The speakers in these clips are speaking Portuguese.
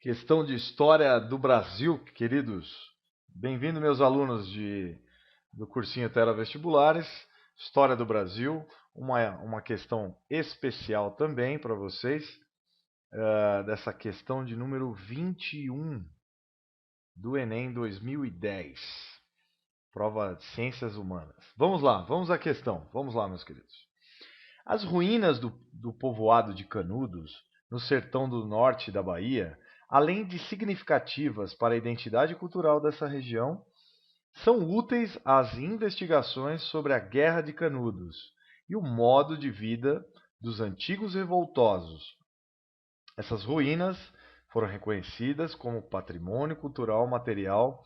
Questão de história do Brasil, queridos. Bem-vindo, meus alunos do cursinho Tera Vestibulares. História do Brasil, uma questão especial também para vocês, dessa questão de número 21 do Enem 2010. Prova de Ciências Humanas. Vamos lá, vamos à questão. Vamos lá, meus queridos. As ruínas do povoado de Canudos, no sertão do norte da Bahia, além de significativas para a identidade cultural dessa região, são úteis às investigações sobre a Guerra de Canudos e o modo de vida dos antigos revoltosos. Essas ruínas foram reconhecidas como Patrimônio Cultural Material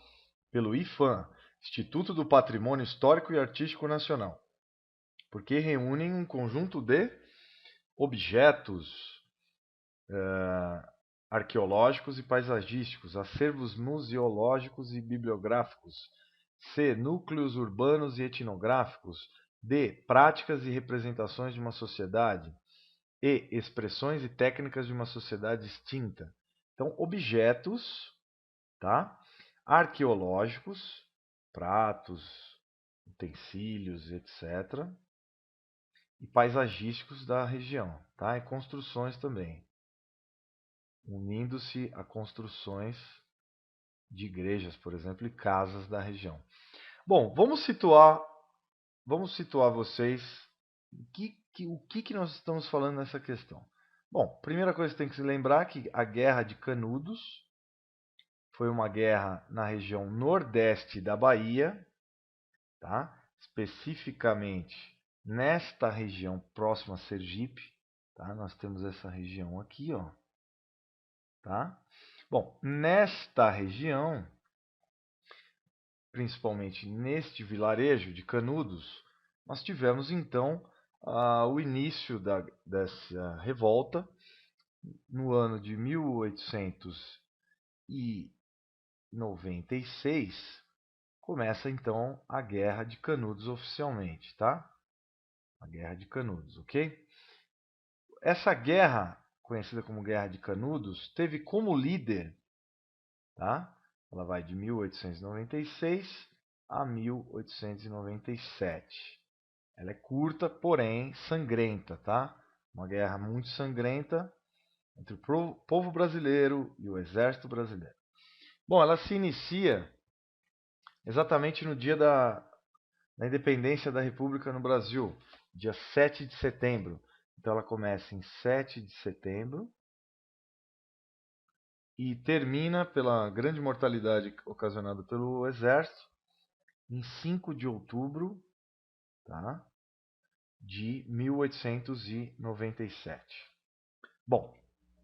pelo IPHAN, Instituto do Patrimônio Histórico e Artístico Nacional, porque reúnem um conjunto de objetos arqueológicos e paisagísticos, acervos museológicos e bibliográficos, c. núcleos urbanos e etnográficos, d. práticas e representações de uma sociedade, e. expressões e técnicas de uma sociedade extinta. Então, objetos, tá? Arqueológicos, pratos, utensílios, etc., e paisagísticos da região, tá? E construções também, unindo-se a construções de igrejas, por exemplo, e casas da região. Bom, vamos situar vocês o que nós estamos falando nessa questão. Bom, primeira coisa que tem que se lembrar é que a Guerra de Canudos foi uma guerra na região nordeste da Bahia, tá? Especificamente nesta região próxima a Sergipe, tá? Nós temos essa região aqui, ó, tá? Bom, nesta região, principalmente neste vilarejo de Canudos, nós tivemos então o início dessa revolta no ano de 1896. Começa então a Guerra de Canudos oficialmente, tá? A Guerra de Canudos, ok? Essa guerra, conhecida como Guerra de Canudos, teve como líder, tá? Ela vai de 1896 a 1897. Ela é curta, porém sangrenta, tá? Uma guerra muito sangrenta entre o povo brasileiro e o exército brasileiro. Bom, ela se inicia exatamente no dia da independência da República no Brasil, dia 7 de setembro. Então ela começa em 7 de setembro e termina pela grande mortalidade ocasionada pelo exército em 5 de outubro, tá? De 1897. Bom,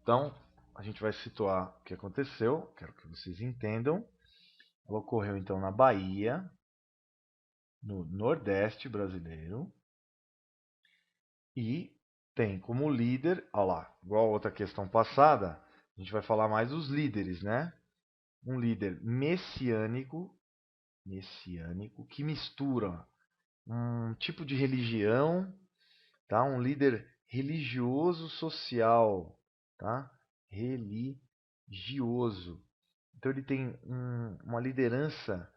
então a gente vai situar o que aconteceu, quero que vocês entendam. Ela ocorreu então na Bahia, no Nordeste brasileiro, e tem como líder, olha lá, igual a outra questão passada, a gente vai falar mais dos líderes, né? Um líder messiânico que mistura um tipo de religião, tá? Um líder religioso social, tá? Religioso. Então ele tem uma liderança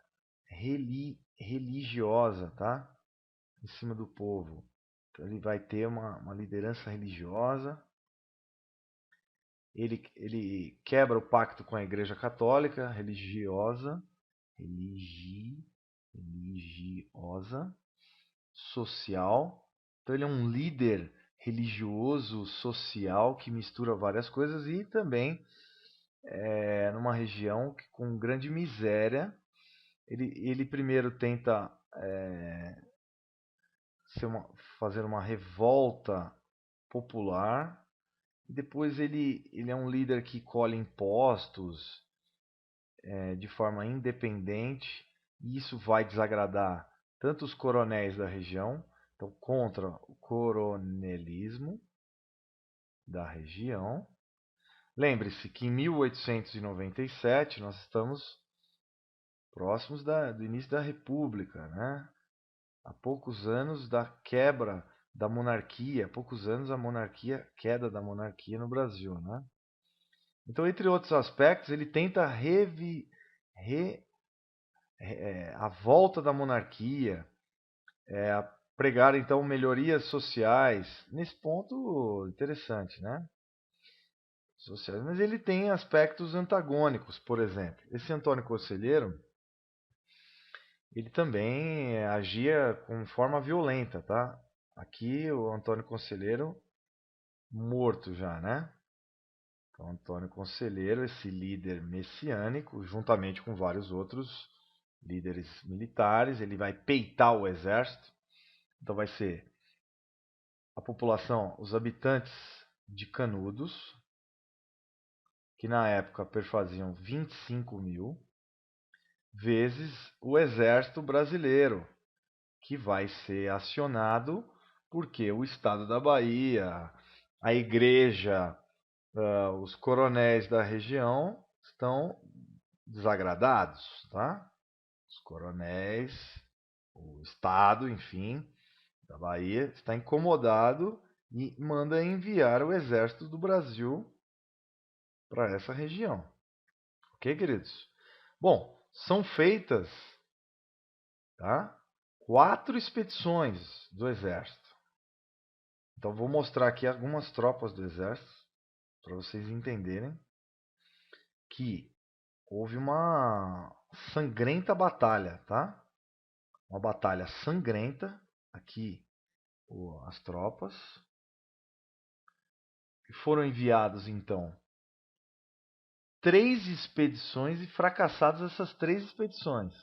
religiosa, tá? Em cima do povo. Então ele vai ter uma liderança religiosa. Ele quebra o pacto com a Igreja Católica, religiosa, social. Então ele é um líder religioso, social, que mistura várias coisas e também numa região com grande miséria. Ele primeiro tenta fazer uma revolta popular. E depois ele é um líder que colhe impostos de forma independente. E isso vai desagradar tanto os coronéis da região, então contra o coronelismo da região. Lembre-se que em 1897 nós estamos próximos do início da República, né? Há poucos anos da quebra da monarquia, há poucos anos queda da monarquia no Brasil, né? Então, entre outros aspectos, ele tenta a volta da monarquia, pregar então melhorias sociais. Nesse ponto interessante, né? Sociais, mas ele tem aspectos antagônicos, por exemplo. Esse Antônio Conselheiro, ele também agia com forma violenta, tá? Aqui o Antônio Conselheiro morto já, né? Então, Antônio Conselheiro, esse líder messiânico, juntamente com vários outros líderes militares, ele vai peitar o exército. Então vai ser a população, os habitantes de Canudos, que na época perfaziam 25 mil, vezes o exército brasileiro, que vai ser acionado porque o Estado da Bahia, a igreja, os coronéis da região estão desagradados, tá? Os coronéis, o Estado, enfim, da Bahia está incomodado e manda enviar o exército do Brasil para essa região. Ok, queridos? Bom, são feitas, tá, 4 expedições do exército. Então vou mostrar aqui algumas tropas do exército para vocês entenderem que houve uma sangrenta batalha, tá? Uma batalha sangrenta. Aqui as tropas. E foram enviados então 3 expedições e fracassadas essas 3 expedições.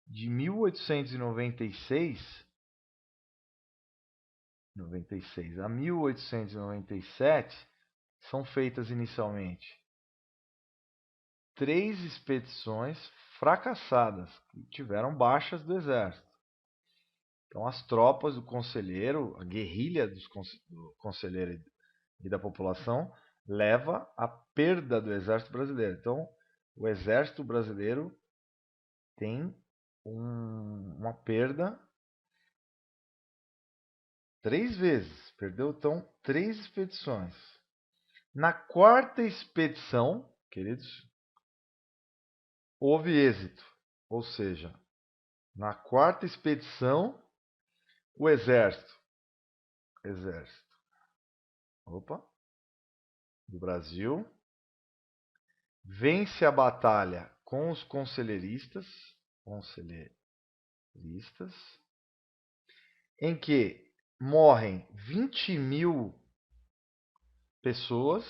De 1896 a 1897 são feitas inicialmente 3 expedições fracassadas, que tiveram baixas do exército. Então as tropas do conselheiro, a guerrilha do conselheiro e da população, leva à perda do exército brasileiro. Então o exército brasileiro tem uma perda 3 vezes. Perdeu então 3 expedições. Na 4ª expedição, queridos, houve êxito. Ou seja, na 4ª expedição, o exército do Brasil vence a batalha com os conselheiristas, em que morrem 20 mil pessoas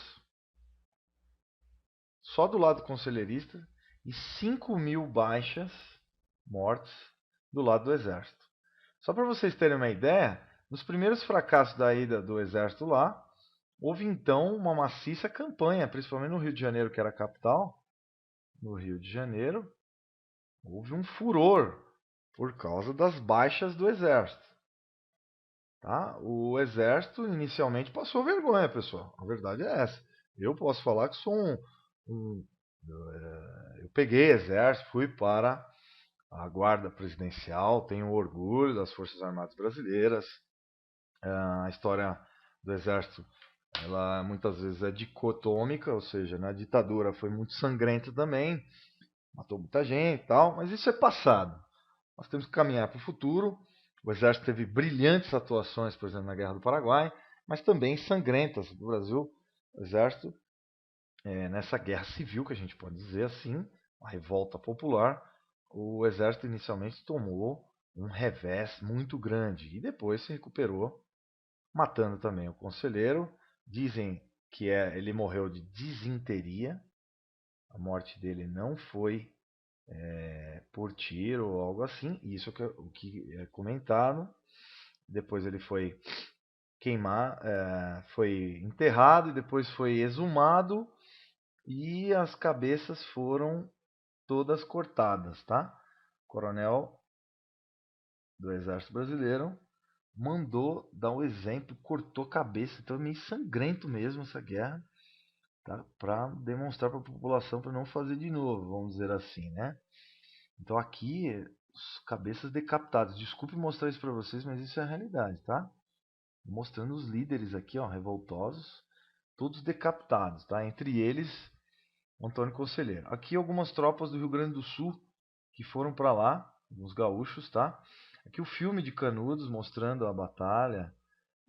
só do lado conselheirista e 5 mil baixas, mortes, do lado do exército. Só para vocês terem uma ideia, nos primeiros fracassos da ida do exército lá, houve então uma maciça campanha, principalmente no Rio de Janeiro, que era a capital. No Rio de Janeiro, houve um furor por causa das baixas do exército. Tá? O exército inicialmente passou vergonha, pessoal. A verdade é essa. Eu posso falar que sou eu peguei exército, fui para a guarda presidencial, tenho orgulho das Forças Armadas Brasileiras. A história do exército, ela muitas vezes é dicotômica, ou seja, na ditadura foi muito sangrenta também, matou muita gente e tal, mas isso é passado. Nós temos que caminhar para o futuro. O exército teve brilhantes atuações, por exemplo, na Guerra do Paraguai, mas também sangrentas do Brasil. O exército, nessa guerra civil, que a gente pode dizer assim, uma revolta popular, o exército inicialmente tomou um revés muito grande e depois se recuperou, matando também o conselheiro. Dizem que ele morreu de disenteria. A morte dele não foi por tiro ou algo assim. Isso é o que é comentado. Depois ele foi foi enterrado e depois foi exumado e as cabeças foram todas cortadas, tá? O coronel do Exército Brasileiro mandou dar um exemplo, cortou a cabeça, então é meio sangrento mesmo essa guerra, tá? Para demonstrar para a população para não fazer de novo, vamos dizer assim, né? Então aqui, cabeças decapitadas. Desculpe mostrar isso para vocês, mas isso é a realidade, tá? Mostrando os líderes aqui, ó, revoltosos, todos decapitados, tá? Entre eles Antônio Conselheiro. Aqui algumas tropas do Rio Grande do Sul que foram para lá, alguns gaúchos, tá? Aqui o filme de Canudos mostrando a batalha.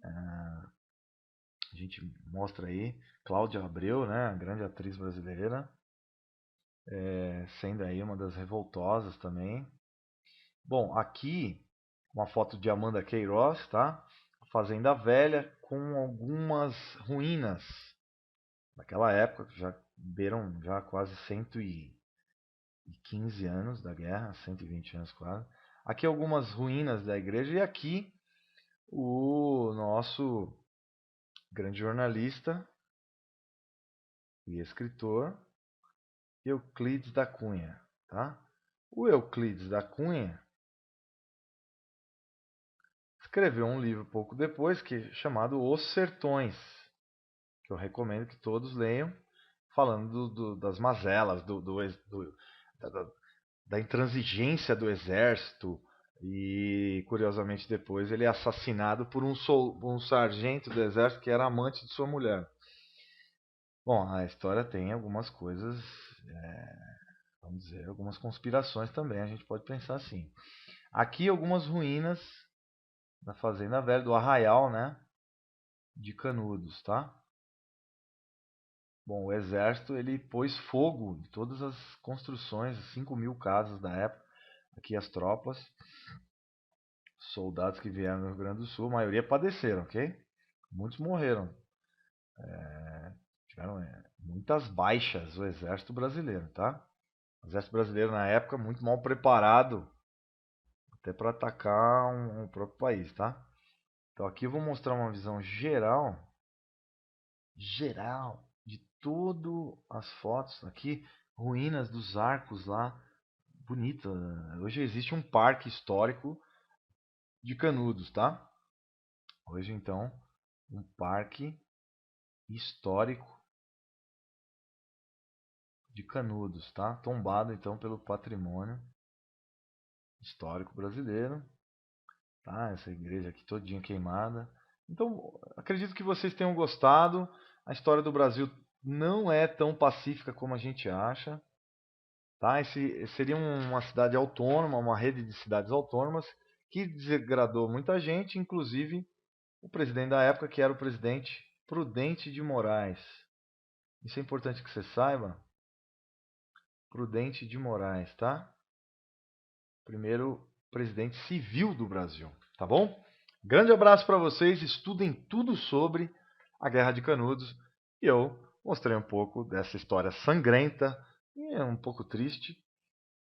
A gente mostra aí Cláudia Abreu, né, a grande atriz brasileira, sendo aí uma das revoltosas também. Bom, aqui uma foto de Amanda Queiroz, tá? Fazenda Velha com algumas ruínas daquela época, que já beiram já quase 115 anos da guerra, 120 anos quase. Aqui algumas ruínas da igreja e aqui o nosso grande jornalista e escritor Euclides da Cunha, tá? O Euclides da Cunha escreveu um livro pouco depois chamado Os Sertões, que eu recomendo que todos leiam, falando das mazelas, da intransigência do exército. E curiosamente depois ele é assassinado por um sargento do exército que era amante de sua mulher. Bom, a história tem algumas coisas, vamos dizer, algumas conspirações também, a gente pode pensar assim. Aqui algumas ruínas da Fazenda Velha, do Arraial, né, de Canudos, tá? Bom, o exército ele pôs fogo em todas as construções, 5.000 casas da época. Aqui as tropas, soldados que vieram do Rio Grande do Sul, a maioria padeceram, ok? Muitos morreram. Tiveram muitas baixas o exército brasileiro, tá? O exército brasileiro na época muito mal preparado até para atacar um próprio país, tá? Então aqui eu vou mostrar uma visão geral de todas as fotos. Aqui ruínas dos arcos lá, bonito. Hoje existe um parque histórico de Canudos, tá? Hoje então um parque histórico de Canudos, tá? Tombado então pelo patrimônio histórico brasileiro, tá? Essa igreja aqui todinha queimada. Então, acredito que vocês tenham gostado. A história do Brasil não é tão pacífica como a gente acha, tá? Esse seria uma cidade autônoma, uma rede de cidades autônomas que desagradou muita gente, inclusive o presidente da época, que era o presidente Prudente de Moraes. Isso é importante que você saiba. Prudente de Moraes, tá? Primeiro presidente civil do Brasil, tá bom? Grande abraço para vocês, estudem tudo sobre a Guerra de Canudos e eu mostrei um pouco dessa história sangrenta e um pouco triste,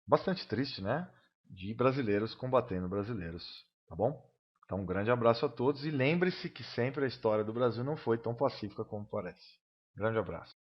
bastante triste, né? De brasileiros combatendo brasileiros, tá bom? Então, um grande abraço a todos e lembre-se que sempre a história do Brasil não foi tão pacífica como parece. Grande abraço.